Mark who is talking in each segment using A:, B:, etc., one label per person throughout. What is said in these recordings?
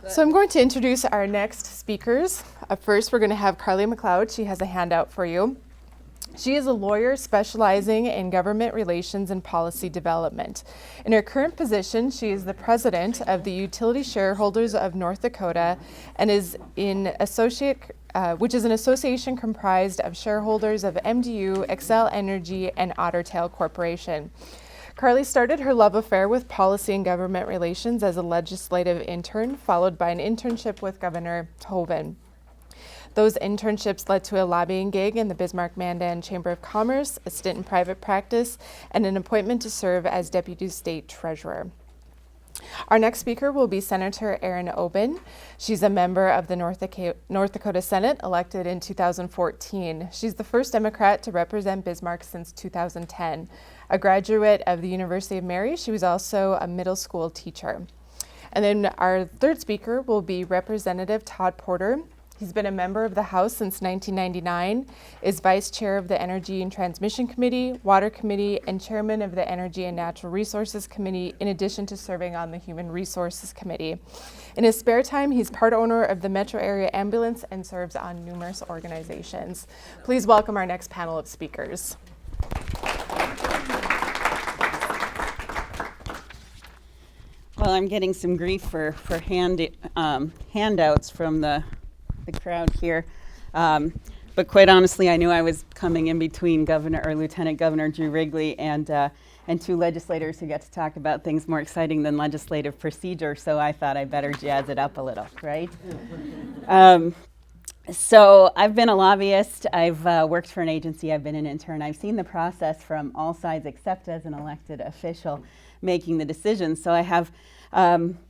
A: So I'm going to introduce our next speakers. First, we're going to have Carlee McLeod. She has a handout for you. She is a lawyer specializing in government relations and policy development. In her current position, she is the president of the Utility Shareholders of North Dakota and is which is an association comprised of shareholders of MDU, Xcel Energy, and Ottertail Corporation. Carlee started her love affair with policy and government relations as a legislative intern, followed by an internship with Governor Hoeven. Those internships led to a lobbying gig in the Bismarck-Mandan Chamber of Commerce, a stint in private practice, and an appointment to serve as Deputy State Treasurer. Our next speaker will be Senator Erin Oban. She's a member of the North Dakota Senate, elected in 2014. She's the first Democrat to represent Bismarck since 2010. A graduate of the University of Mary, she was also a middle school teacher. And then our third speaker will be Representative Todd Porter. He's been a member of the House since 1999, is vice chair of the Energy and Transmission Committee, Water Committee, and chairman of the Energy and Natural Resources Committee, in addition to serving on the Human Resources Committee. In his spare time, he's part owner of the Metro Area Ambulance and serves on numerous organizations. Please welcome our next panel of speakers.
B: Well, I'm getting some grief for handouts from the crowd here. But quite honestly, I knew I was coming in between Lieutenant Governor Drew Wrigley and two legislators who get to talk about things more exciting than legislative procedure, so I thought I better jazz it up a little, right? So I've been a lobbyist, I've worked for an agency, I've been an intern, I've seen the process from all sides except as an elected official making the decisions, so I have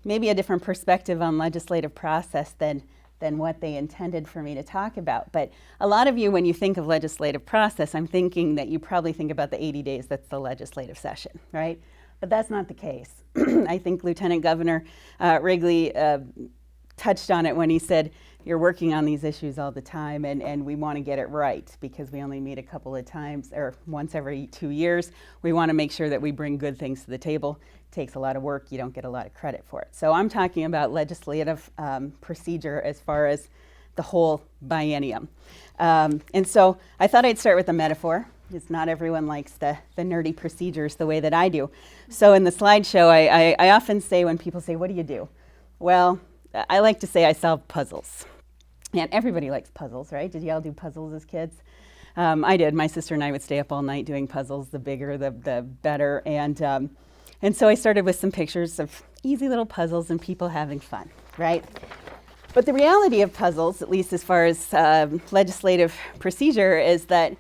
B: maybe a different perspective on legislative process than what they intended for me to talk about. But a lot of you, when you think of legislative process, I'm thinking that you probably think about the 80 days that's the legislative session, right? But that's not the case. I think Lieutenant Governor Wrigley touched on it when he said, you're working on these issues all the time and we want to get it right because we only meet a couple of times or once every 2 years. We want to make sure that we bring good things to the table. It takes a lot of work. You don't get a lot of credit for it. So I'm talking about legislative procedure as far as the whole biennium. And so I thought I'd start with a metaphor, because not everyone likes the nerdy procedures the way that I do. So in the slideshow, I often say when people say, what do you do? Well, I like to say I solve puzzles. And everybody likes puzzles, right? Did you all do puzzles as kids? I did. My sister and I would stay up all night doing puzzles. The bigger, the better. And so I started with some pictures of easy little puzzles and people having fun, right? But the reality of puzzles, at least as far as legislative procedure, is that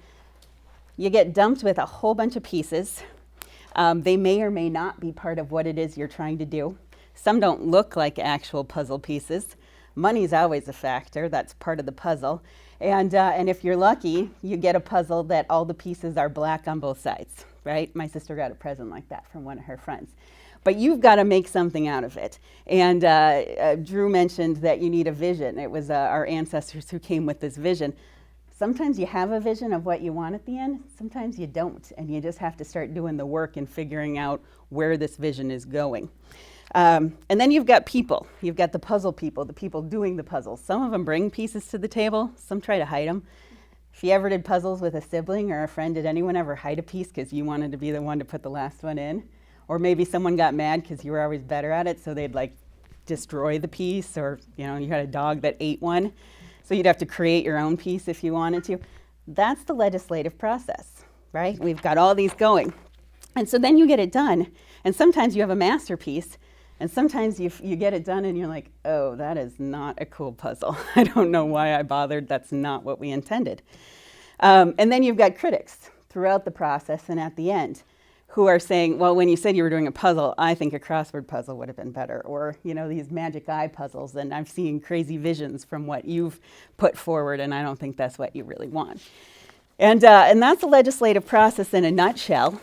B: you get dumped with a whole bunch of pieces. They may or may not be part of what it is you're trying to do. Some don't look like actual puzzle pieces. Money's always a factor. That's part of the puzzle. And if you're lucky, you get a puzzle that all the pieces are black on both sides, right? My sister got a present like that from one of her friends. But you've got to make something out of it. And Drew mentioned that you need a vision. It was our ancestors who came with this vision. Sometimes you have a vision of what you want at the end. Sometimes you don't. And you just have to start doing the work and figuring out where this vision is going. And then you've got people. You've got the puzzle people, the people doing the puzzles. Some of them bring pieces to the table. Some try to hide them. If you ever did puzzles with a sibling or a friend, did anyone ever hide a piece because you wanted to be the one to put the last one in? Or maybe someone got mad because you were always better at it, so they'd like destroy the piece, or you had a dog that ate one. So you'd have to create your own piece if you wanted to. That's the legislative process, right? We've got all these going. And so then you get it done. And sometimes you have a masterpiece. And sometimes you get it done and you're like, oh, that is not a cool puzzle. I don't know why I bothered. That's not what we intended. And then you've got critics throughout the process and at the end who are saying, well, when you said you were doing a puzzle, I think a crossword puzzle would have been better. Or, these magic eye puzzles, and I'm seeing crazy visions from what you've put forward, and I don't think that's what you really want. And that's the legislative process in a nutshell.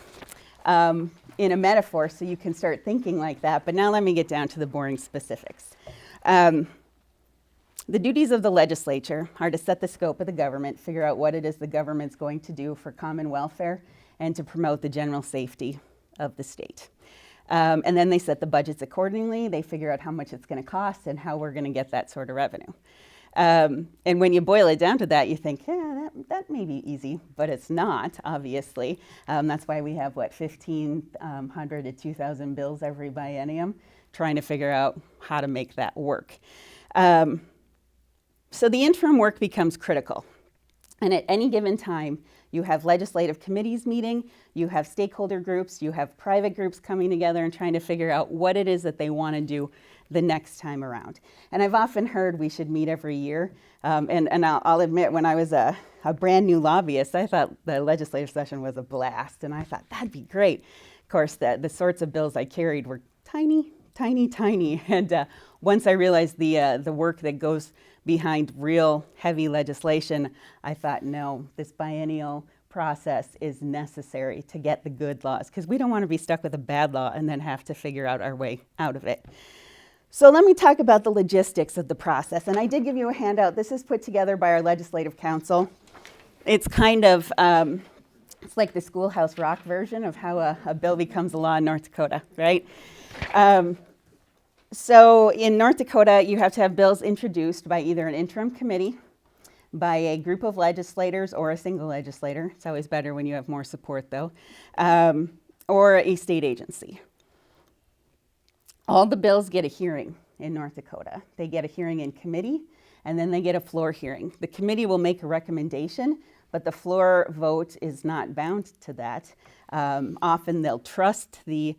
B: In a metaphor, so you can start thinking like that. But now let me get down to the boring specifics. The duties of the legislature are to set the scope of the government, figure out what it is the government's going to do for common welfare, and to promote the general safety of the state. And then they set the budgets accordingly. They figure out how much it's going to cost and how we're going to get that sort of revenue. And when you boil it down to that, you think, yeah, that may be easy, but it's not, obviously. That's why we have, 1,500 to 2,000 bills every biennium, trying to figure out how to make that work. So the interim work becomes critical. And at any given time, you have legislative committees meeting, you have stakeholder groups, you have private groups coming together and trying to figure out what it is that they want to do the next time around. And I've often heard we should meet every year. And I'll admit, when I was a brand new lobbyist, I thought the legislative session was a blast. And I thought, that'd be great. Of course, the sorts of bills I carried were tiny, tiny, tiny. And once I realized the work that goes behind real heavy legislation, I thought, no, this biennial process is necessary to get the good laws, because we don't want to be stuck with a bad law and then have to figure out our way out of it. So let me talk about the logistics of the process. And I did give you a handout. This is put together by our Legislative Council. It's kind of, it's like the Schoolhouse Rock version of how a bill becomes a law in North Dakota, right? So in North Dakota, you have to have bills introduced by either an interim committee, by a group of legislators, or a single legislator. It's always better when you have more support, though, or a state agency. All the bills get a hearing in North Dakota. They get a hearing in committee, and then they get a floor hearing. The committee will make a recommendation, but the floor vote is not bound to that. Often they'll trust the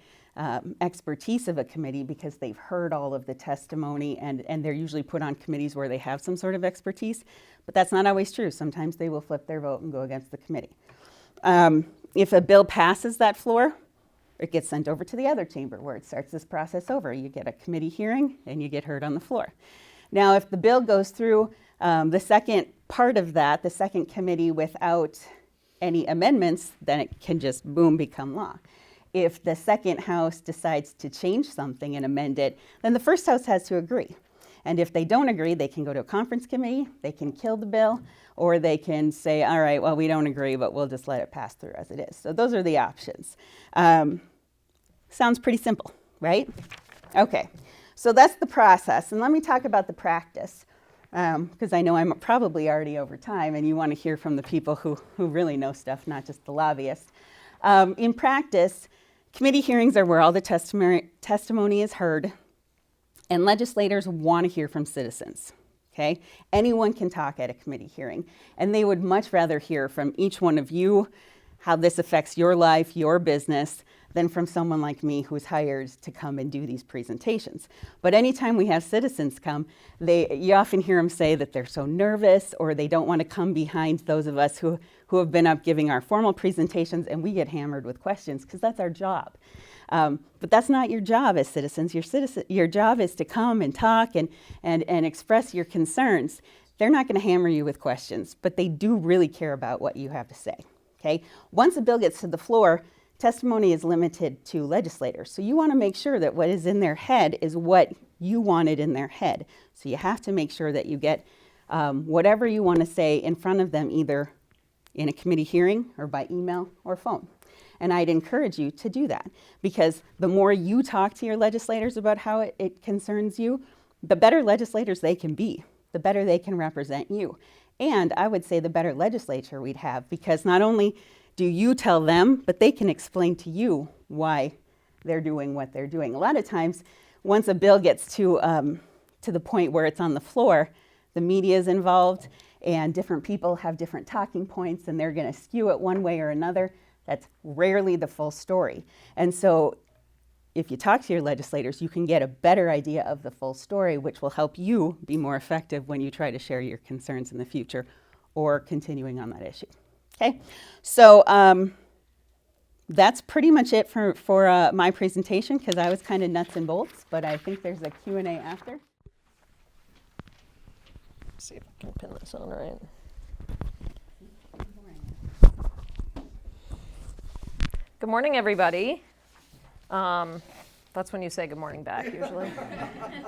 B: expertise of a committee because they've heard all of the testimony, and they're usually put on committees where they have some sort of expertise, but that's not always true. Sometimes they will flip their vote and go against the committee. If a bill passes that floor, it gets sent over to the other chamber where it starts this process over. You get a committee hearing and you get heard on the floor. Now, if the bill goes through the second part of that, the second committee, without any amendments, then it can just, boom, become law. If the second house decides to change something and amend it, then the first house has to agree. And if they don't agree, they can go to a conference committee, they can kill the bill, or they can say, all right, well, we don't agree, but we'll just let it pass through as it is. So those are the options. Sounds pretty simple, right? Okay, so that's the process. And let me talk about the practice, because I know I'm probably already over time, and you want to hear from the people who really know stuff, not just the lobbyists. In practice, committee hearings are where all the testimony is heard, and legislators want to hear from citizens, okay? Anyone can talk at a committee hearing, and they would much rather hear from each one of you how this affects your life, your business, than from someone like me who's hired to come and do these presentations. But anytime we have citizens come, you often hear them say that they're so nervous, or they don't want to come behind those of us who have been up giving our formal presentations, and we get hammered with questions because that's our job. But that's not your job as citizens. Your job is to come and talk and express your concerns. They're not going to hammer you with questions, but they do really care about what you have to say. Okay? Once a bill gets to the floor, testimony is limited to legislators. So you want to make sure that what is in their head is what you wanted in their head. So you have to make sure that you get whatever you want to say in front of them, either in a committee hearing or by email or phone. And I'd encourage you to do that, because the more you talk to your legislators about how it concerns you, the better legislators they can be, the better they can represent you. And I would say the better legislature we'd have, because not only do you tell them, but they can explain to you why they're doing what they're doing. A lot of times, once a bill gets to the point where it's on the floor, the media is involved, and different people have different talking points, and they're going to skew it one way or another. That's rarely the full story. And so if you talk to your legislators, you can get a better idea of the full story, which will help you be more effective when you try to share your concerns in the future or continuing on that issue. Okay, so that's pretty much it for my presentation, because I was kind of nuts and bolts, but I think there's a Q&A after.
C: Let's see if I can pin this on right. Good morning, everybody. That's when you say good morning back, usually.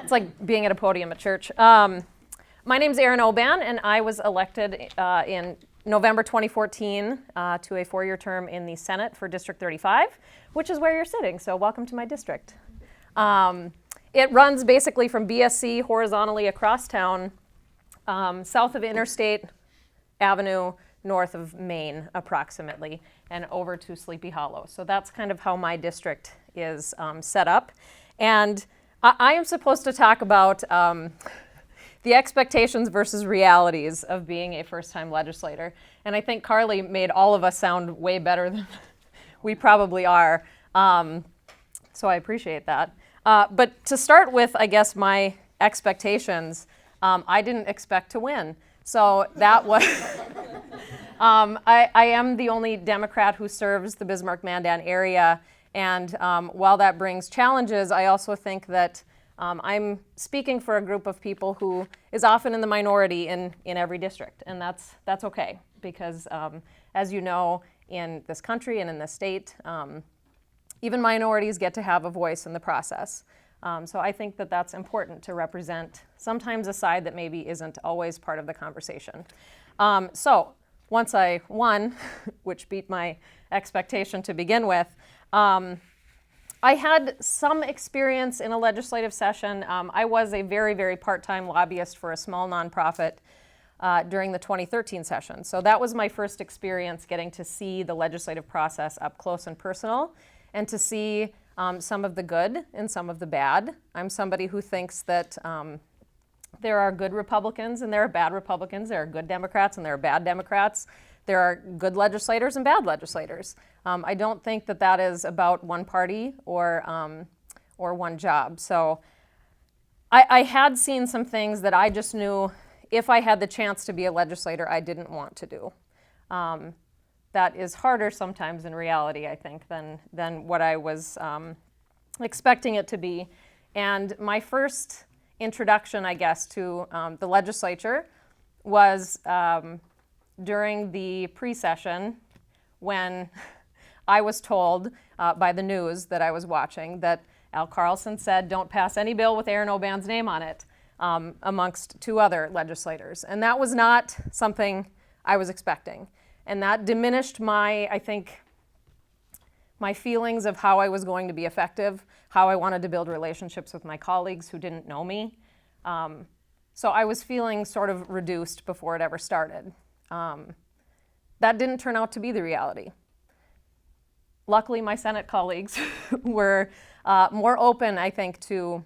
C: It's like being at a podium at church. My name's Erin Oban, and I was elected in November 2014 to a 4-year term in the Senate for District 35, which is where you're sitting, so welcome to my district. It runs basically from BSC horizontally across town, south of Interstate Avenue, north of Maine approximately, and over to Sleepy Hollow. So that's kind of how my district is set up. And I am supposed to talk about the expectations versus realities of being a first-time legislator. And I think Carlee made all of us sound way better than we probably are. So I appreciate that. But to start with, I guess, my expectations, I didn't expect to win. So that was, I am the only Democrat who serves the Bismarck-Mandan area. And while that brings challenges, I also think that I'm speaking for a group of people who is often in the minority in every district. And that's okay, because as you know, in this country and in this state, even minorities get to have a voice in the process. So I think that that's important to represent sometimes a side that maybe isn't always part of the conversation. So once I won, which beat my expectation to begin with, I had some experience in a legislative session. I was a very, very part-time lobbyist for a small nonprofit during the 2013 session. So that was my first experience getting to see the legislative process up close and personal, and to see some of the good and some of the bad. I'm somebody who thinks that there are good Republicans and there are bad Republicans. There are good Democrats and there are bad Democrats. There are good legislators and bad legislators. I don't think that that is about one party or one job. So I had seen some things that I just knew if I had the chance to be a legislator, I didn't want to do. That is harder sometimes in reality, I think, than what I was expecting it to be. And my first introduction, I guess, to the legislature was during the pre-session when I was told by the news that I was watching that Al Carlson said, "Don't pass any bill with Erin Oban's name on it," amongst 2 other legislators. And that was not something I was expecting. And that diminished I think, my feelings of how I was going to be effective, how I wanted to build relationships with my colleagues who didn't know me. So I was feeling sort of reduced before it ever started. That didn't turn out to be the reality. Luckily, my Senate colleagues were more open, I think, to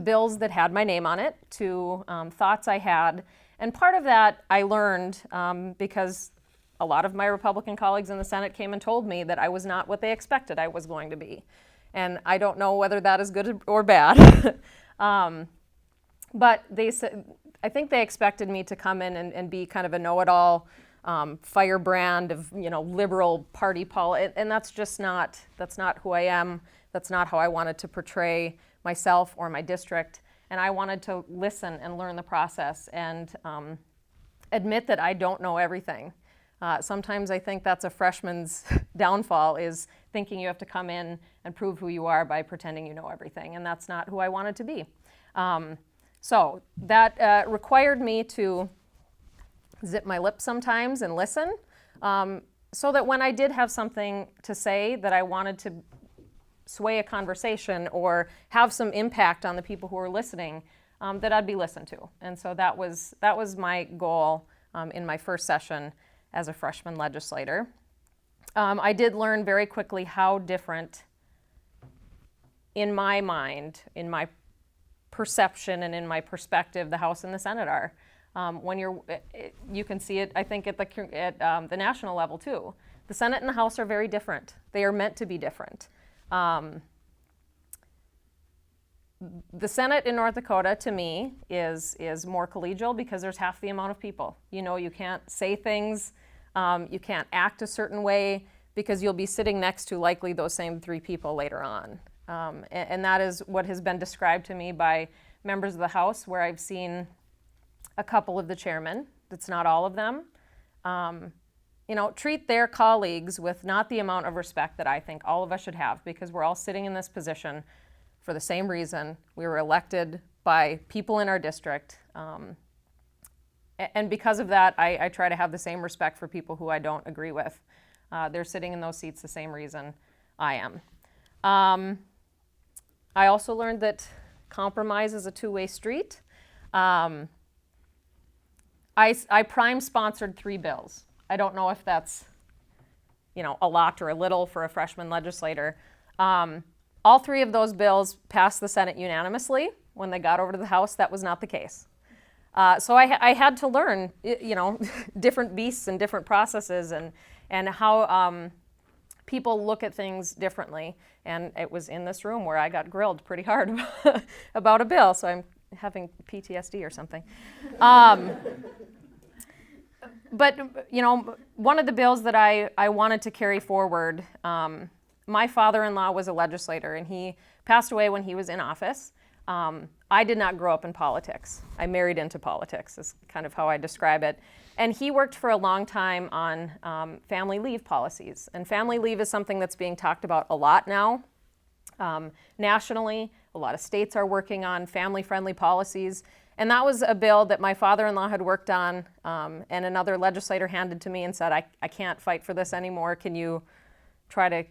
C: bills that had my name on it, to thoughts I had. And part of that I learned because a lot of my Republican colleagues in the Senate came and told me that I was not what they expected I was going to be. And I don't know whether that is good or bad. But they said, I think they expected me to come in and be kind of a know-it-all firebrand of liberal party politics, and that's not who I am. That's not how I wanted to portray myself or my district. And I wanted to listen and learn the process and admit that I don't know everything. Sometimes I think that's a freshman's downfall, is thinking you have to come in and prove who you are by pretending you know everything, and that's not who I wanted to be. So that required me to zip my lips sometimes and listen, so that when I did have something to say that I wanted to sway a conversation or have some impact on the people who are listening, that I'd be listened to. And so that was my goal in my first session as a freshman legislator. I did learn very quickly how different, in my mind, in my perception and in my perspective, the House and the Senate are. When you can see it, I think, at the national level too. The Senate and the House are very different. They are meant to be different. The Senate in North Dakota, to me, is more collegial because there's half the amount of people. You can't say things, you can't act a certain way because you'll be sitting next to likely those same 3 people later on. And that is what has been described to me by members of the House, where I've seen a couple of the chairmen. It's not all of them. Treat their colleagues with not the amount of respect that I think all of us should have, because we're all sitting in this position for the same reason. We were elected by people in our district. And because of that, I try to have the same respect for people who I don't agree with. They're sitting in those seats the same reason I am. I also learned that compromise is a two-way street. I prime sponsored 3 bills. I don't know if that's, a lot or a little for a freshman legislator. All 3 of those bills passed the Senate unanimously. When they got over to the House, that was not the case. So I had to learn, different beasts and different processes and how people look at things differently. And it was in this room where I got grilled pretty hard about a bill, so I'm having PTSD or something. But, one of the bills that I wanted to carry forward, my father-in-law was a legislator, and he passed away when he was in office. I did not grow up in politics. I married into politics, is kind of how I describe it. And he worked for a long time on family leave policies. And family leave is something that's being talked about a lot now. Nationally, a lot of states are working on family-friendly policies. And that was a bill that my father-in-law had worked on, and another legislator handed to me and said, I can't fight for this anymore. Can you try to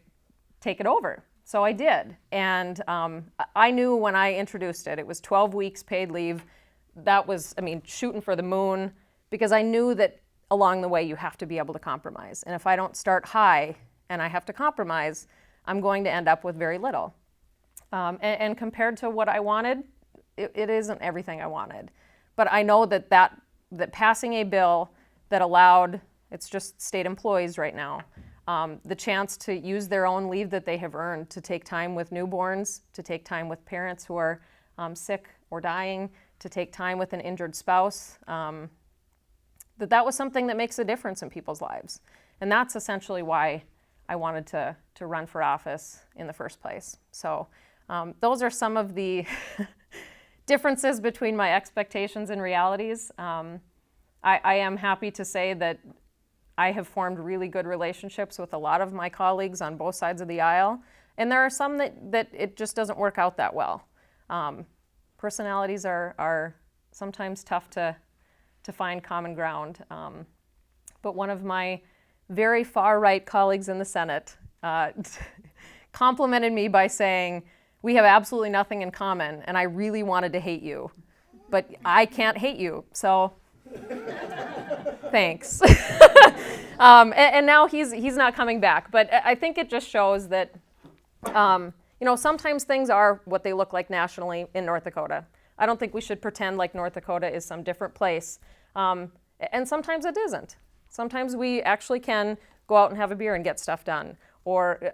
C: take it over? So I did. And I knew when I introduced it, it was 12 weeks paid leave. That was, shooting for the moon, because I knew that along the way you have to be able to compromise. And if I don't start high and I have to compromise, I'm going to end up with very little. And compared to what I wanted, it isn't everything I wanted. But I know that passing a bill that allowed, it's just state employees right now, the chance to use their own leave that they have earned to take time with newborns, to take time with parents who are sick or dying, to take time with an injured spouse, that was something that makes a difference in people's lives. And that's essentially why I wanted to run for office in the first place. So those are some of the differences between my expectations and realities. I am happy to say that I have formed really good relationships with a lot of my colleagues on both sides of the aisle. And there are some that it just doesn't work out that well. Personalities are sometimes tough to find common ground. But one of my very far-right colleagues in the Senate complimented me by saying, "We have absolutely nothing in common, and I really wanted to hate you, but I can't hate you, so thanks." And now he's not coming back, but I think it just shows that sometimes things are what they look like nationally in North Dakota. I don't think we should pretend like North Dakota is some different place, and sometimes it isn't. Sometimes we actually can go out and have a beer and get stuff done, or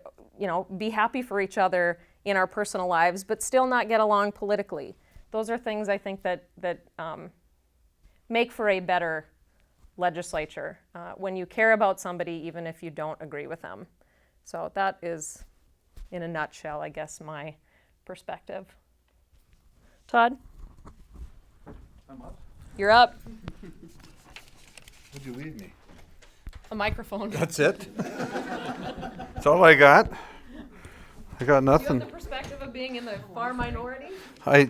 C: be happy for each other in our personal lives, but still not get along politically. Those are things I think that make for a better legislature when you care about somebody even if you don't agree with them. So that is, in a nutshell, I guess, my perspective. Todd?
D: I'm up.
C: You're up.
D: What'd you leave me?
C: A microphone.
D: That's it? That's all I got? I got
C: Do you have
D: nothing.
C: the perspective of being in the far minority?
D: I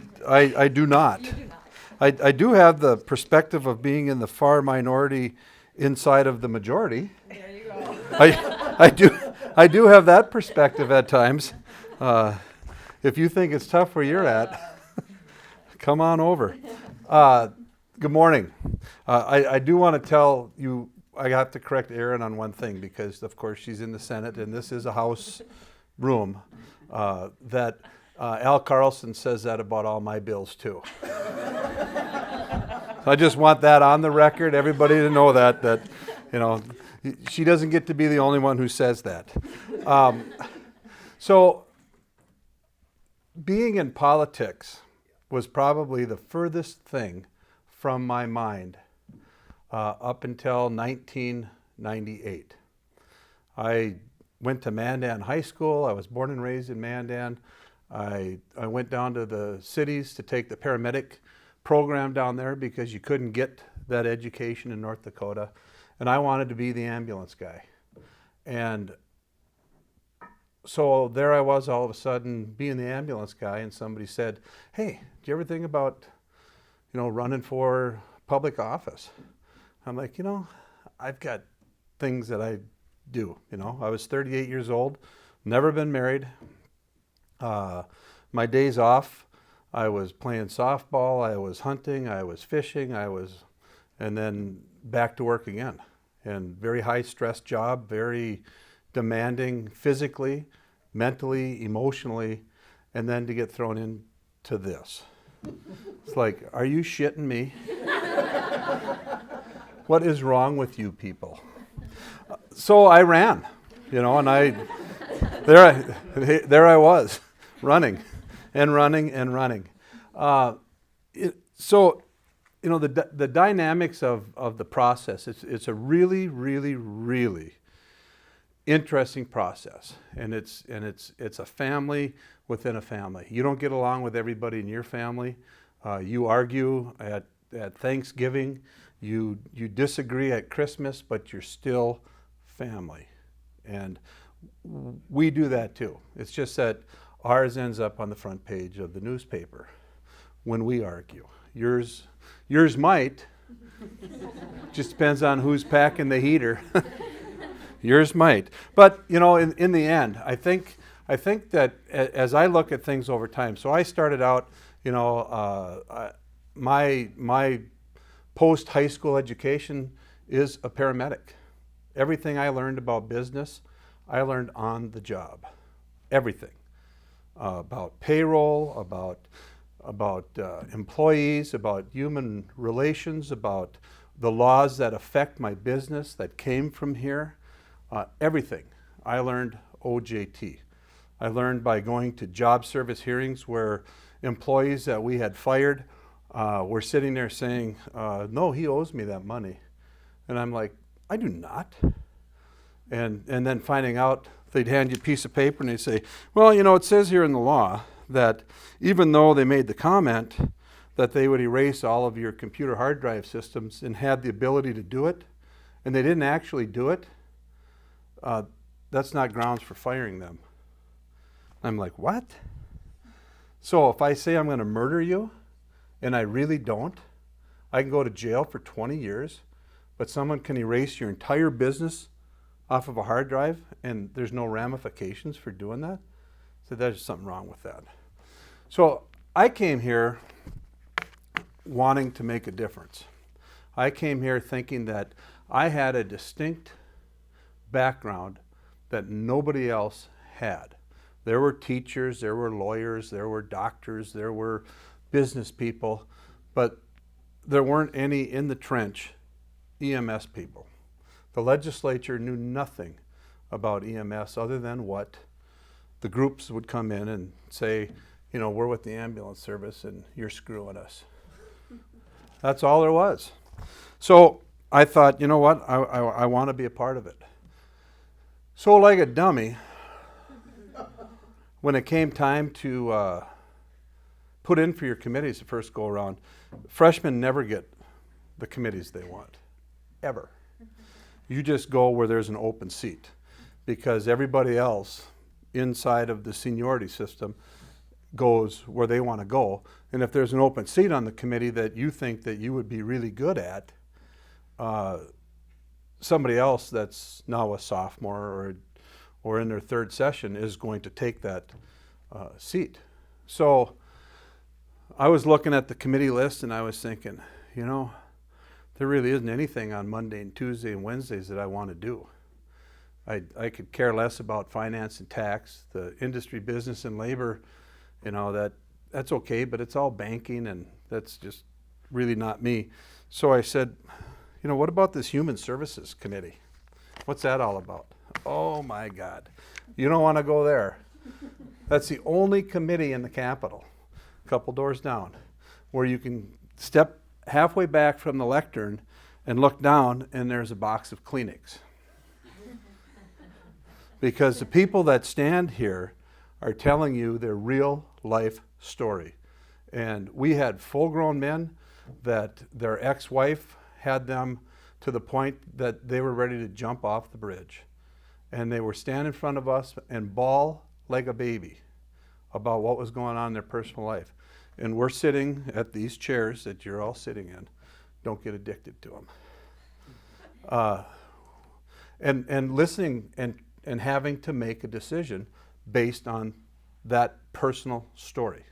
D: do not.
C: You do not.
D: I do have the perspective of being in the far minority inside of the majority.
C: There you go.
D: I do have that perspective at times. If you think it's tough where you're at, come on over. Good morning. I do want to tell you, I have to correct Erin on one thing, because of course she's in the Senate and this is a House room, that Al Carlson says that about all my bills too. So I just want that on the record, everybody to know that she doesn't get to be the only one who says that. So being in politics was probably the furthest thing from my mind up until 1998. I went to Mandan High School. I was born and raised in Mandan. I went down to the cities to take the paramedic program down there because you couldn't get that education in North Dakota. And I wanted to be the ambulance guy. And so there I was all of a sudden being the ambulance guy, and somebody said, "Hey, do you ever think about, running for public office?" I'm like, I've got things that I do. I was 38 years old, never been married. My days off, I was playing softball, I was hunting, I was fishing, and then back to work again. And very high stress job, very demanding physically, mentally, emotionally, and then to get thrown into this. It's like, are you shitting me? What is wrong with you people? So I ran, and there I was, running and running and running. The dynamics of the process, it's a really, really, really interesting process, and it's a family within a family. You don't get along with everybody in your family. You argue at Thanksgiving. You disagree at Christmas, but you're still family, and we do that too. It's just that ours ends up on the front page of the newspaper when we argue. Yours might. Just depends on who's packing the heater. Yours might. But, in the end, I think that as I look at things over time, so I started out, my post-high school education is a paramedic. Everything I learned about business, I learned on the job. Everything. About payroll, about employees, about human relations, about the laws that affect my business that came from here. Everything. I learned OJT. I learned by going to job service hearings where employees that we had fired were sitting there saying, no, he owes me that money. And I'm like, I do not. And then finding out, they'd hand you a piece of paper and they'd say, well, it says here in the law that even though they made the comment that they would erase all of your computer hard drive systems and had the ability to do it, and they didn't actually do it, that's not grounds for firing them. I'm like, what? So if I say I'm going to murder you and I really don't, I can go to jail for 20 years, but someone can erase your entire business off of a hard drive and there's no ramifications for doing that? So there's something wrong with that. So I came here wanting to make a difference. I came here thinking that I had a distinct background that nobody else had. There were teachers, there were lawyers, there were doctors, there were business people, but there weren't any in the trench EMS people. The legislature knew nothing about EMS other than what the groups would come in and say, we're with the ambulance service and you're screwing us. That's all there was. So I thought, you know what, I want to be a part of it. So like a dummy, when it came time to put in for your committees the first go around, freshmen never get the committees they want, ever. You just go where there's an open seat because everybody else inside of the seniority system goes where they want to go. And if there's an open seat on the committee that you think that you would be really good at, somebody else that's now a sophomore or in their third session is going to take that seat. So I was looking at the committee list and I was thinking, there really isn't anything on Monday and Tuesday and Wednesdays that I want to do. I could care less about finance and tax, the industry, business, and labor, that's okay, but it's all banking and that's just really not me. So I said, what about this Human Services Committee? What's that all about? Oh my God, you don't want to go there. That's the only committee in the Capitol, a couple doors down, where you can step halfway back from the lectern and look down and there's a box of Kleenex. Because the people that stand here are telling you their real life story. And we had full-grown men that their ex-wife had them to the point that they were ready to jump off the bridge. And they were standing in front of us and bawl like a baby about what was going on in their personal life. And we're sitting at these chairs that you're all sitting in. Don't get addicted to them. And listening and having to make a decision based on that personal story.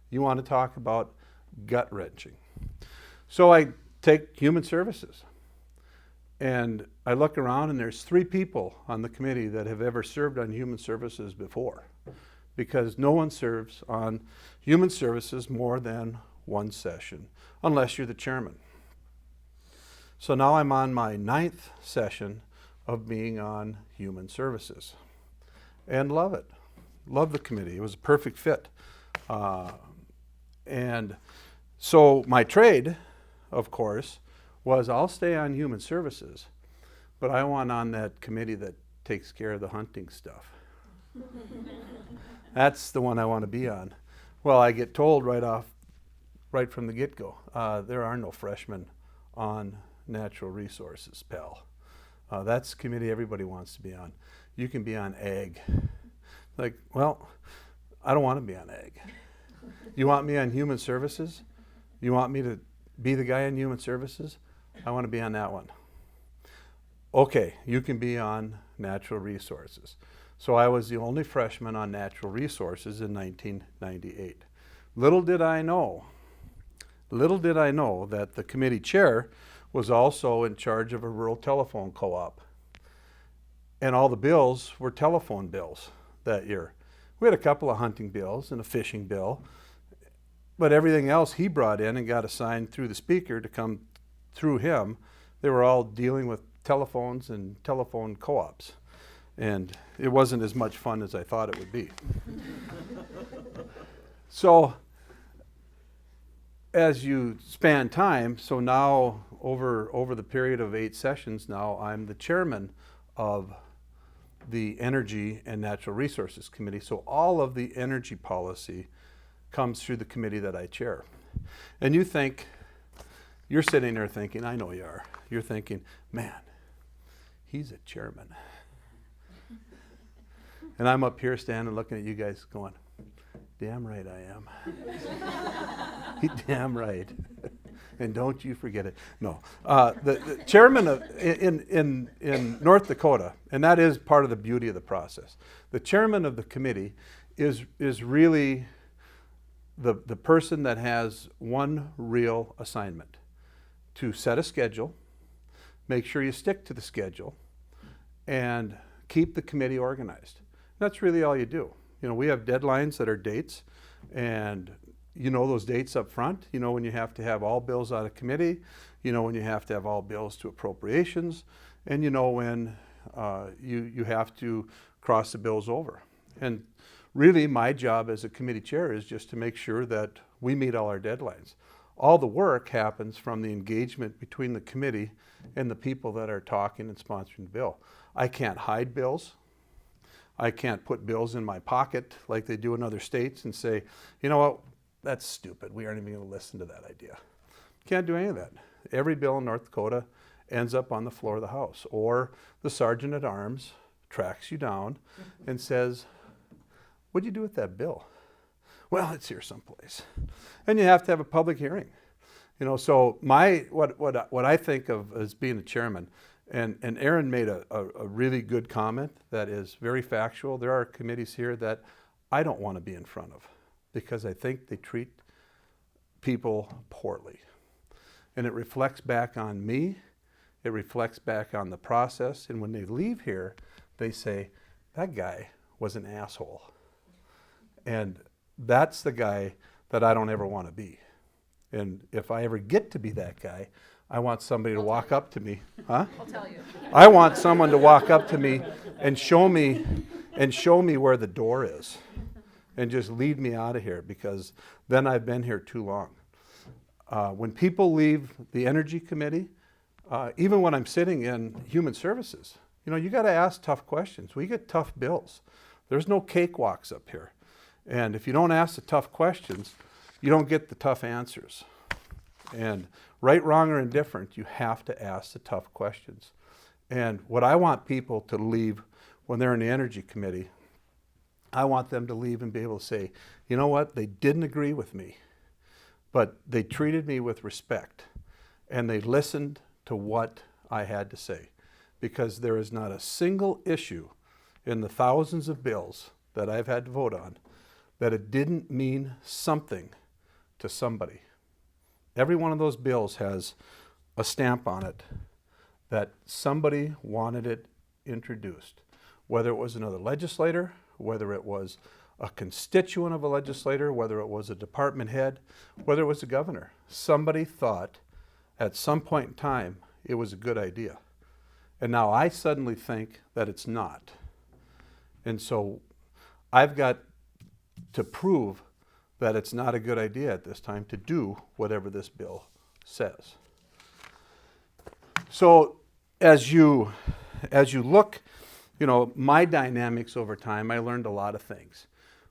D: You want to talk about gut-wrenching. So I take human services, and I look around, and there's 3 people on the committee that have ever served on human services before, because no one serves on human services more than 1 session, unless you're the chairman. So now I'm on my 9th session of being on human services, and love it. Love the committee. It was a perfect fit. And so my trade, of course, was I'll stay on human services, but I want on that committee that takes care of the hunting stuff. That's the one I want to be on. Well, I get told right from the get-go, there are no freshmen on natural resources, pal. That's the committee everybody wants to be on. You can be on ag. Like, well, I don't want to be on ag. You want me on human services? You want me to be the guy in human services? I want to be on that one. Okay, you can be on natural resources. So I was the only freshman on natural resources in 1998. Little did I know that the committee chair was also in charge of a rural telephone co-op. And all the bills were telephone bills that year. We had a couple of hunting bills and a fishing bill, but everything else he brought in and got assigned through the speaker to come through him. They were all dealing with telephones and telephone co-ops. And it wasn't as much fun as I thought it would be. So as you span time, so now over the period of 8 sessions now, I'm the chairman of the Energy and Natural Resources Committee. So all of the energy policy comes through the committee that I chair. And you're sitting there thinking, I know you are, you're thinking, man, he's a chairman. And I'm up here standing looking at you guys going, damn right I am. Damn right. And don't you forget it. No. The chairman in North Dakota, and that is part of the beauty of the process, the chairman of the committee is really the person that has one real assignment: to set a schedule, make sure you stick to the schedule, and keep the committee organized. That's really all you do. We have deadlines that are dates, and those dates up front. When you have to have all bills out of committee, when you have to have all bills to appropriations, and when you have to cross the bills over. And really my job as a committee chair is just to make sure that we meet all our deadlines. All the work happens from the engagement between the committee and the people that are talking and sponsoring the bill. I can't hide bills. I can't put bills in my pocket like they do in other states and say, you know what, that's stupid. We aren't even going to listen to that idea. Can't do any of that. Every bill in North Dakota ends up on the floor of the House, or the sergeant at arms tracks you down and says, what'd you do with that bill? Well, it's here someplace. And you have to have a public hearing. So what I think of as being a chairman, and Erin made a really good comment that is very factual. There are committees here that I don't want to be in front of because I think they treat people poorly. And it reflects back on me. It reflects back on the process. And when they leave here, they say, that guy was an asshole. And that's the guy that I don't ever want to be. And if I ever get to be that guy, I want somebody to walk up to me. Huh?
C: I'll tell you.
D: I want someone to walk up to me and show me where the door is and just lead me out of here, because then I've been here too long. When people leave the Energy Committee, even when I'm sitting in Human Services, you got to ask tough questions. We get tough bills. There's no cakewalks up here. And if you don't ask the tough questions, you don't get the tough answers. And right, wrong, or indifferent, you have to ask the tough questions. And what I want people to leave when they're in the Energy Committee, I want them to leave and be able to say, you know what, they didn't agree with me, but they treated me with respect, and they listened to what I had to say, because there is not a single issue in the thousands of bills that I've had to vote on that it didn't mean something to somebody. Every one of those bills has a stamp on it that somebody wanted it introduced, whether it was another legislator, whether it was a constituent of a legislator, whether it was a department head, whether it was the governor. Somebody thought at some point in time it was a good idea. And now I suddenly think that it's not. And so I've got to prove that it's not a good idea at this time to do whatever this bill says. So as you look, my dynamics over time, I learned a lot of things.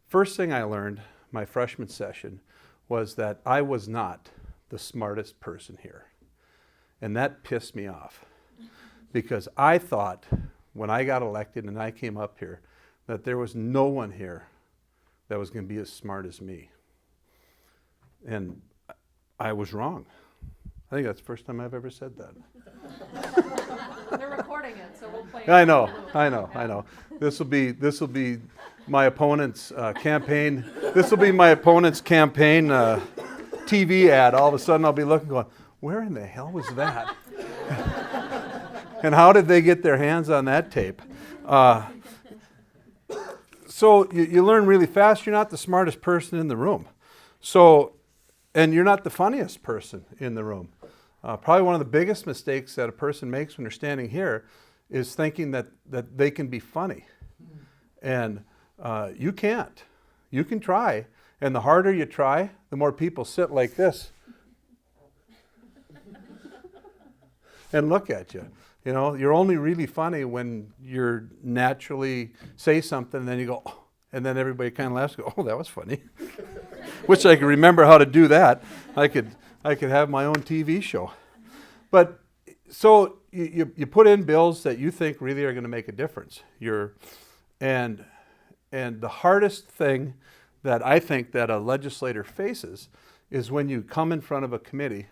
D: First thing I learned my freshman session was that I was not the smartest person here. And that pissed me off because I thought when I got elected and I came up here that there was no one here that was going to be as smart as me. And I was wrong. I think that's the first time I've ever said that.
C: They're recording it, so we'll play it.
D: I know. This will be my opponent's campaign. This will be my opponent's campaign TV ad. All of a sudden I'll be looking going, where in the hell was that? And how did they get their hands on that tape? So you learn really fast. You're not the smartest person in the room. And you're not the funniest person in the room. Probably one of the biggest mistakes that a person makes when they're standing here is thinking that they can be funny. And you can't. You can try. And the harder you try, the more people sit like this and look at you. You're only really funny when you're naturally say something and then you go, oh, and then everybody kind of laughs and go, oh, that was funny. Wish I could remember how to do that. I could have my own TV show. But so you put in bills that you think really are going to make a difference. And the hardest thing that I think that a legislator faces is when you come in front of a committee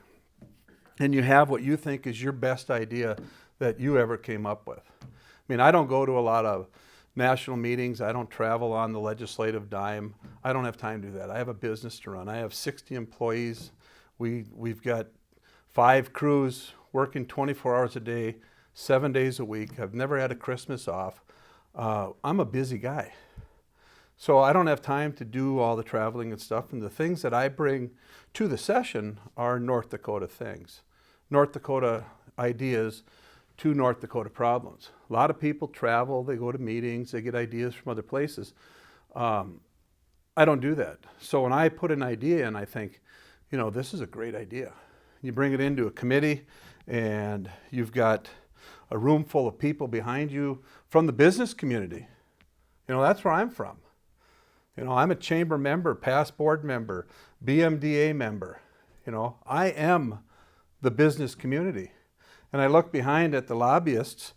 D: and you have what you think is your best idea that you ever came up with. I mean, I don't go to a lot of national meetings. I don't travel on the legislative dime. I don't have time to do that. I have a business to run. I have 60 employees. We've got 5 crews working 24 hours a day, 7 days a week. I've never had a Christmas off. I'm a busy guy. So I don't have time to do all the traveling and stuff. And the things that I bring to the session are North Dakota things. North Dakota ideas to North Dakota problems. A lot of people travel, they go to meetings, they get ideas from other places. I don't do that. So when I put an idea in, I think, this is a great idea. You bring it into a committee and you've got a room full of people behind you from the business community. That's where I'm from. I'm a chamber member, past board member, BMDA member. I am the business community. And I look behind at the lobbyists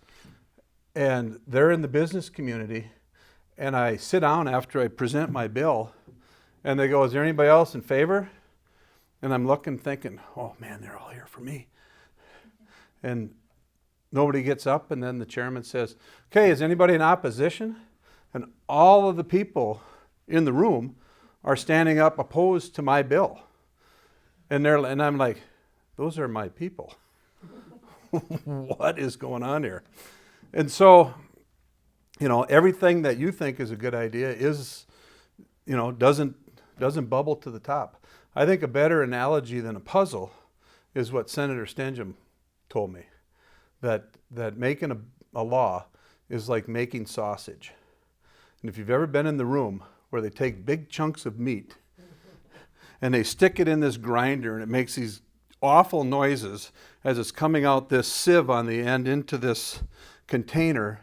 D: and they're in the business community, and I sit down after I present my bill and they go, is there anybody else in favor? And I'm looking thinking, oh man, they're all here for me. And nobody gets up, and then the chairman says, okay, is anybody in opposition? And all of the people in the room are standing up opposed to my bill. And I'm like, those are my people. What is going on here? And so, everything that you think is a good idea is, doesn't bubble to the top. I think a better analogy than a puzzle is what Senator Stenjum told me, that making a law is like making sausage. And if you've ever been in the room where they take big chunks of meat and they stick it in this grinder and it makes these awful noises as it's coming out this sieve on the end into this container,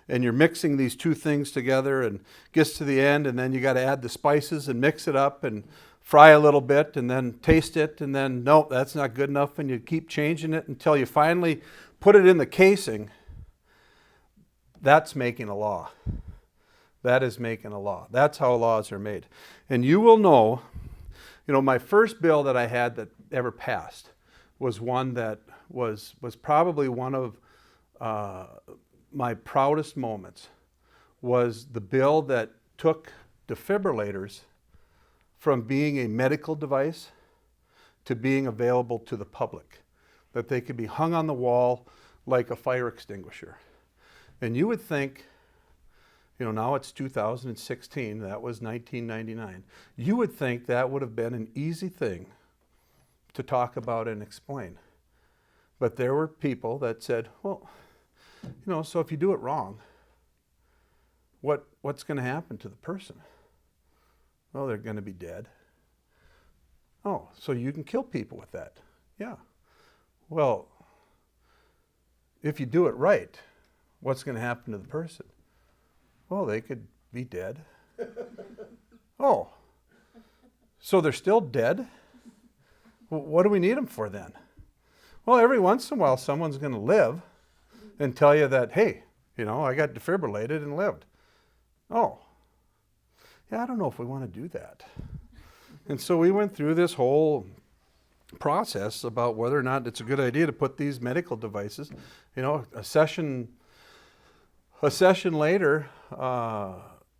D: and you're mixing these two things together and gets to the end, and then you got to add the spices and mix it up and fry a little bit and then taste it, and then nope, that's not good enough, and you keep changing it until you finally put it in the casing. That's making a law. That is making a law. That's how laws are made. And you will know, my first bill that I had that ever passed was one that was probably one of my proudest moments, was the bill that took defibrillators from being a medical device to being available to the public, that they could be hung on the wall like a fire extinguisher. And you would think, now it's 2016, that was 1999. You would think that would have been an easy thing to talk about and explain. But there were people that said, well, so if you do it wrong, what's going to happen to the person? Well, they're going to be dead. Oh, so you can kill people with that? Yeah. Well, if you do it right, what's going to happen to the person? Well, they could be dead. Oh, so they're still dead? Well, what do we need them for then? Well, every once in a while, someone's going to live and tell you that, hey, I got defibrillated and lived. Oh, yeah, I don't know if we want to do that. And so we went through this whole process about whether or not it's a good idea to put these medical devices. A session later,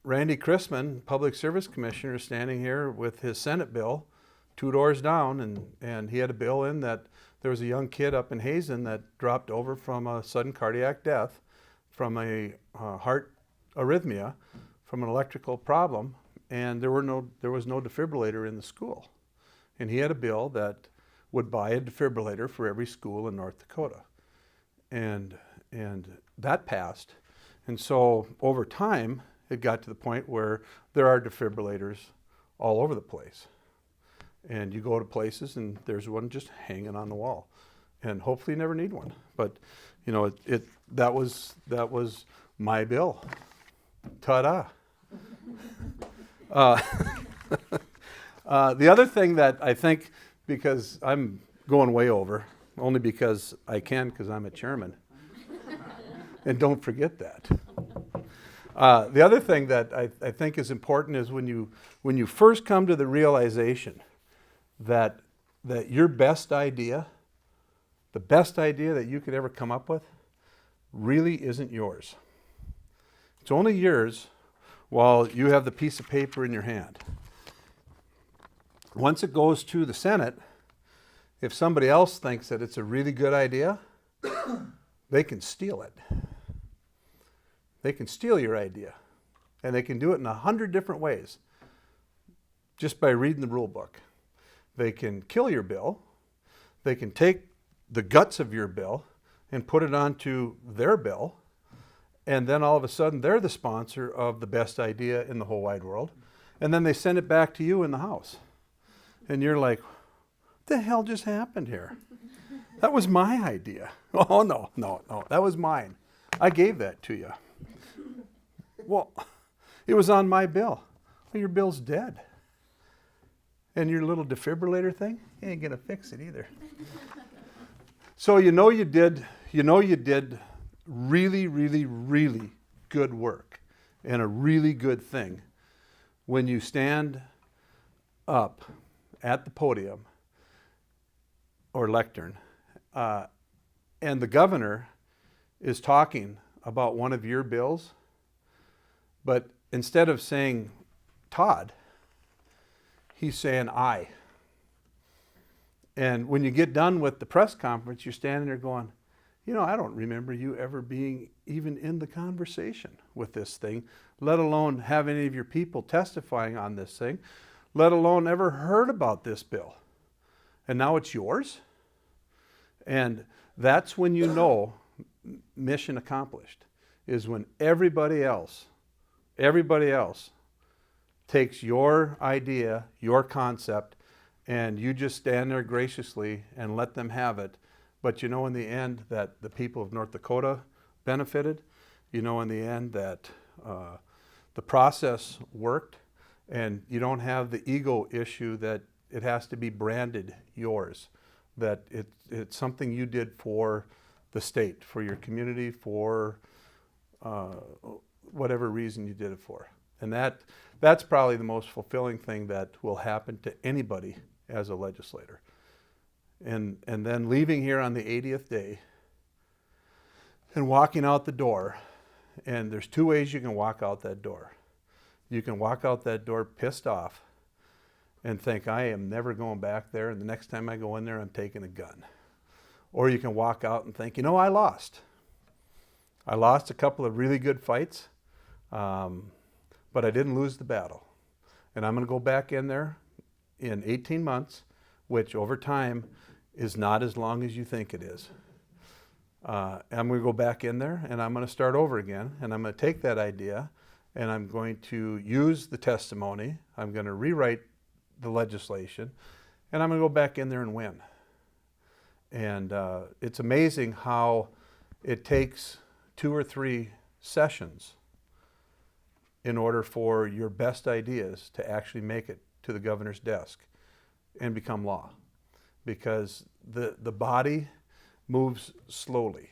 D: Randy Chrisman, Public Service Commissioner, standing here with his Senate bill, 2 doors down, and he had a bill in that there was a young kid up in Hazen that dropped over from a sudden cardiac death from a heart arrhythmia from an electrical problem, and there was no defibrillator in the school. And he had a bill that would buy a defibrillator for every school in North Dakota. And that passed. And so over time, it got to the point where there are defibrillators all over the place. And you go to places and there's one just hanging on the wall. And hopefully you never need one. But that was my bill. Ta-da. The other thing that I think, because I'm going way over, only because I can, because I'm a chairman. And don't forget that. The other thing that I think is important is when you first come to the realization that your best idea, the best idea that you could ever come up with, really isn't yours. It's only yours while you have the piece of paper in your hand. Once it goes to the Senate, if somebody else thinks that it's a really good idea, they can steal it. They can steal your idea. And they can do it in 100 different ways just by reading the rule book. They can kill your bill. They can take the guts of your bill and put it onto their bill. And then all of a sudden, they're the sponsor of the best idea in the whole wide world. And then they send it back to you in the House. And you're like, what the hell just happened here? That was my idea. Oh, no, that was mine. I gave that to you. Well, it was on my bill. Well, your bill's dead. And your little defibrillator thing, you ain't gonna fix it either. So you did really, really, really good work and a really good thing when you stand up at the podium or lectern and the governor is talking about one of your bills, but instead of saying Todd, he's saying I. And when you get done with the press conference, you're standing there going, I don't remember you ever being even in the conversation with this thing, let alone have any of your people testifying on this thing, let alone ever heard about this bill. And now it's yours? And that's when you know mission accomplished, is when everybody else takes your idea, your concept, and you just stand there graciously and let them have it. But in the end that the people of North Dakota benefited. In the end that the process worked, and you don't have the ego issue that it has to be branded yours, that it's something you did for the state, for your community, for whatever reason you did it for. And that's probably the most fulfilling thing that will happen to anybody as a legislator. And then leaving here on the 80th day and walking out the door. And there's two ways you can walk out that door. You can walk out that door pissed off and think, I am never going back there, and the next time I go in there, I'm taking a gun. Or you can walk out and think, I lost. I lost a couple of really good fights, but I didn't lose the battle. And I'm going to go back in there in 18 months, which over time is not as long as you think it is. I'm going to go back in there, and I'm going to start over again, and I'm going to take that idea, and I'm going to use the testimony, I'm going to rewrite the legislation, and I'm going to go back in there and win. And it's amazing how it takes 2 or 3 sessions in order for your best ideas to actually make it to the governor's desk and become law. Because the body moves slowly,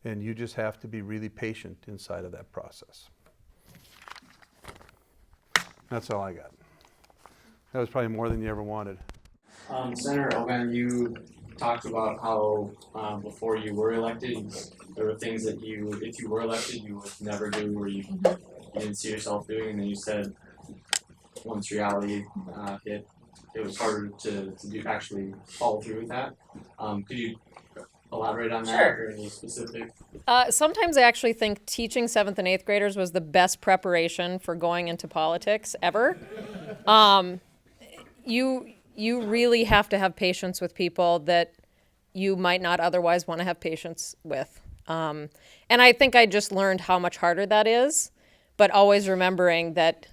D: and you just have to be really patient inside of that process. That's all I got. That was probably more than you ever wanted.
E: Senator Oban, you talked about how before you were elected, there were things that if you were elected, you would never do, or you didn't see yourself doing, and then you said once reality hit, it was harder to actually follow through with that. Could you elaborate on that?
C: Sure.
E: Or any specific?
C: Sometimes I actually think teaching 7th and 8th graders was the best preparation for going into politics ever. You really have to have patience with people that you might not otherwise want to have patience with. And I think I just learned how much harder that is, but always remembering that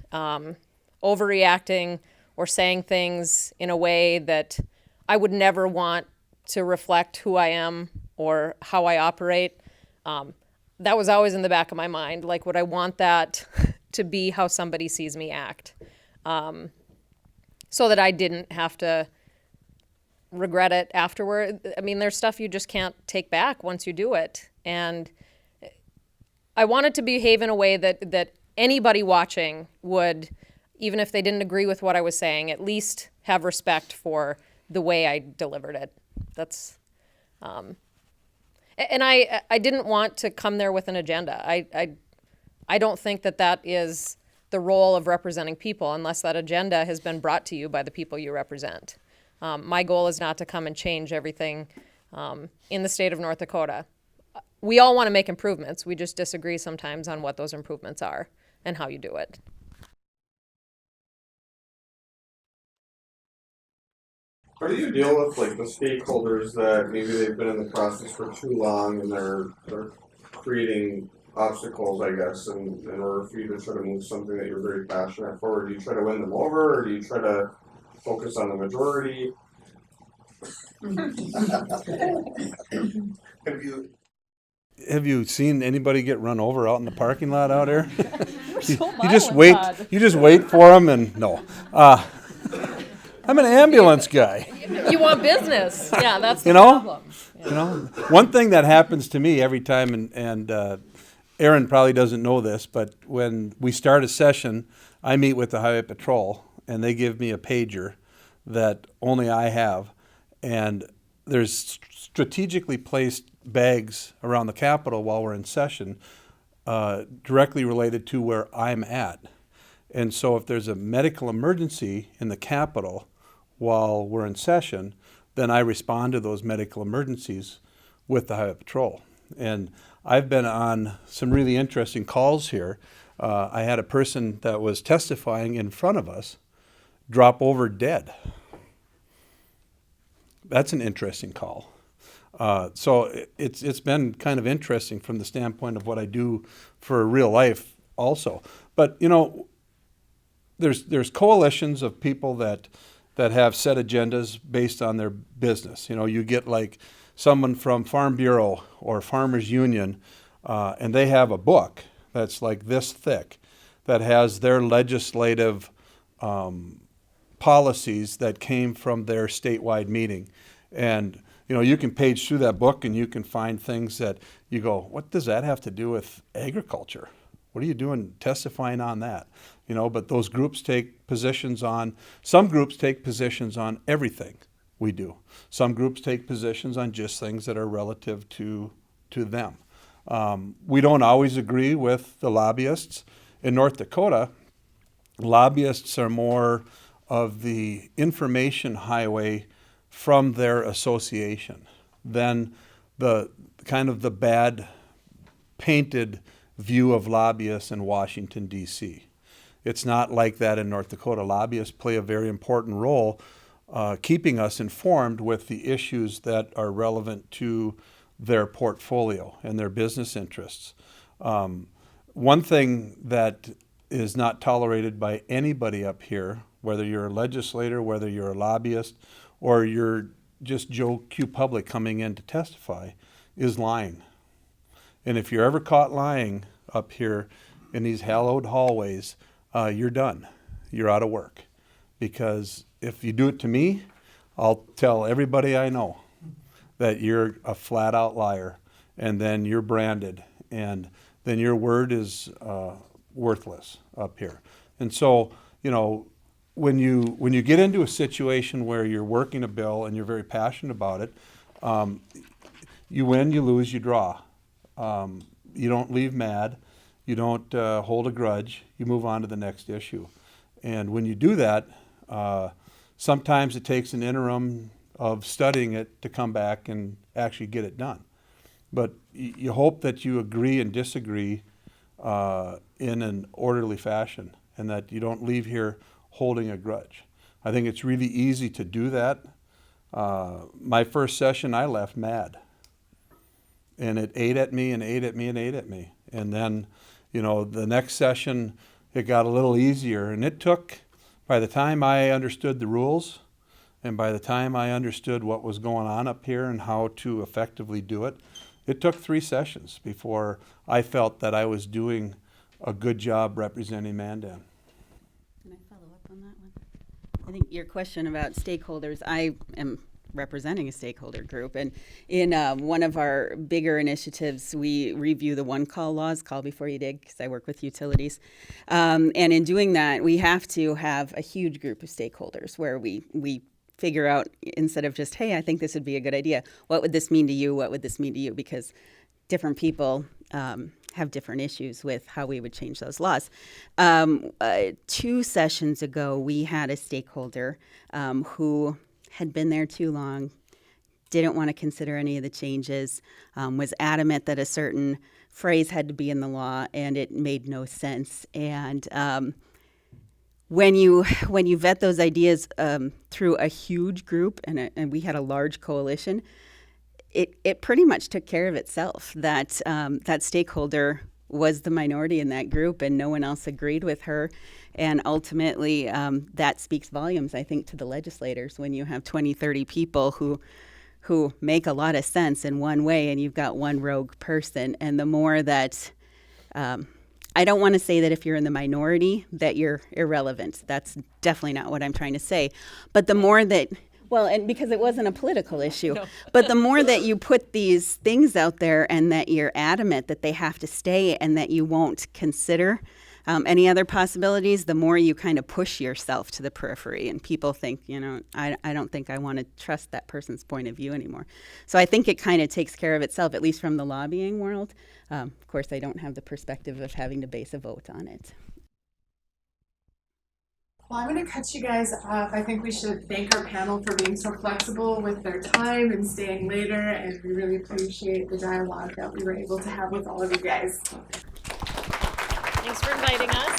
C: overreacting or saying things in a way that I would never want to reflect who I am or how I operate, that was always in the back of my mind. Like, would I want that to be how somebody sees me act? So that I didn't have to regret it afterward. I mean, there's stuff you just can't take back once you do it. And I wanted to behave in a way that anybody watching would, even if they didn't agree with what I was saying, at least have respect for the way I delivered it. That's, and I didn't want to come there with an agenda. I don't think that is the role of representing people unless that agenda has been brought to you by the people you represent. My goal is not to come and change everything in the state of North Dakota. We all want to make improvements. We just disagree sometimes on what those improvements are and how you do it.
F: How do you deal with like the stakeholders that maybe they've been in the process for too long and they're creating obstacles, I guess, in order for you to try to move something that you're very passionate for? Do you try to win them over, or do you try to focus on the majority?
D: Have you seen anybody get run over out in the parking lot out there?
B: So
D: you just wait for them, and no. I'm an ambulance guy.
C: You want business. Yeah, that's the
D: You know?
C: problem. Yeah.
D: You know, one thing that happens to me every time, and Erin probably doesn't know this, but when we start a session, I meet with the Highway Patrol, and they give me a pager that only I have, and there's strategically placed bags around the Capitol while we're in session, directly related to where I'm at. And so if there's a medical emergency in the Capitol while we're in session, then I respond to those medical emergencies with the Highway Patrol. And I've been on some really interesting calls here. I had a person that was testifying in front of us drop over dead. That's an interesting call. So it's been kind of interesting from the standpoint of what I do for real life also. But, you know, there's coalitions of people that have set agendas based on their business. You know, you get like someone from Farm Bureau or Farmers Union, and they have a book that's like this thick that has their legislative policies that came from their statewide meeting. And, you know, you can page through that book and you can find things that you go, what does that have to do with agriculture? What are you doing testifying on that? You know, but those groups take positions on, some groups take positions on everything we do. Some groups take positions on just things that are relative to them. We don't always agree with the lobbyists. In North Dakota, lobbyists are more of the information highway from their association than the kind of the bad painted view of lobbyists in Washington, D.C. It's not like that in North Dakota. Lobbyists play a very important role keeping us informed with the issues that are relevant to their portfolio and their business interests. One thing that is not tolerated by anybody up here, whether you're a legislator, whether you're a lobbyist, or you're just Joe Q. Public coming in to testify, is lying. And if you're ever caught lying up here in these hallowed hallways, you're done. You're out of work. Because if you do it to me, I'll tell everybody I know that you're a flat out liar, and then you're branded, and then your word is worthless up here. And so, you know, when you get into a situation where you're working a bill and you're very passionate about it, you win, you lose, you draw. You don't leave mad. You don't hold a grudge. You move on to the next issue. And when you do that, sometimes it takes an interim of studying it to come back and actually get it done. But you hope that you agree and disagree in an orderly fashion, and that you don't leave here holding a grudge. I think it's really easy to do that. My first session, I left mad. And it ate at me and ate at me and ate at me. And then, you know, the next session, it got a little easier. And it took, by the time I understood the rules, and by the time I understood what was going on up here and how to effectively do it, it took 3 sessions before I felt that I was doing a good job representing Mandan.
B: Can I follow up on that one? I think your question about stakeholders, I am representing a stakeholder group, and in one of our bigger initiatives, we review the one-call laws, call before you dig, because I work with utilities. And in doing that, we have to have a huge group of stakeholders where we figure out, instead of just, hey, I think this would be a good idea, what would this mean to you, what would this mean to you, because different people have different issues with how we would change those laws. 2 sessions ago, we had a stakeholder who had been there too long, didn't want to consider any of the changes, was adamant that a certain phrase had to be in the law, and it made no sense. And when you vet those ideas through a huge group, and we had a large coalition, it pretty much took care of itself. That stakeholder was the minority in that group, and no one else agreed with her. And ultimately, that speaks volumes, I think, to the legislators when you have 20, 30 people who make a lot of sense in one way, and you've got one rogue person. And the more that, I don't want to say that if you're in the minority that you're irrelevant. That's definitely not what I'm trying to say. But the more that, well, and because it wasn't a political issue, no. But the more that you put these things out there and that you're adamant that they have to stay and that you won't consider any other possibilities, the more you kind of push yourself to the periphery, and people think, you know, I don't think I want to trust that person's point of view anymore. So I think it kind of takes care of itself, at least from the lobbying world. Of course, I don't have the perspective of having to base a vote on it.
A: Well, I'm going to cut you guys off. I think we should thank our panel for being so flexible with their time and staying later, and we really appreciate the dialogue that we were able to have with all of you guys.
C: Thanks for inviting us.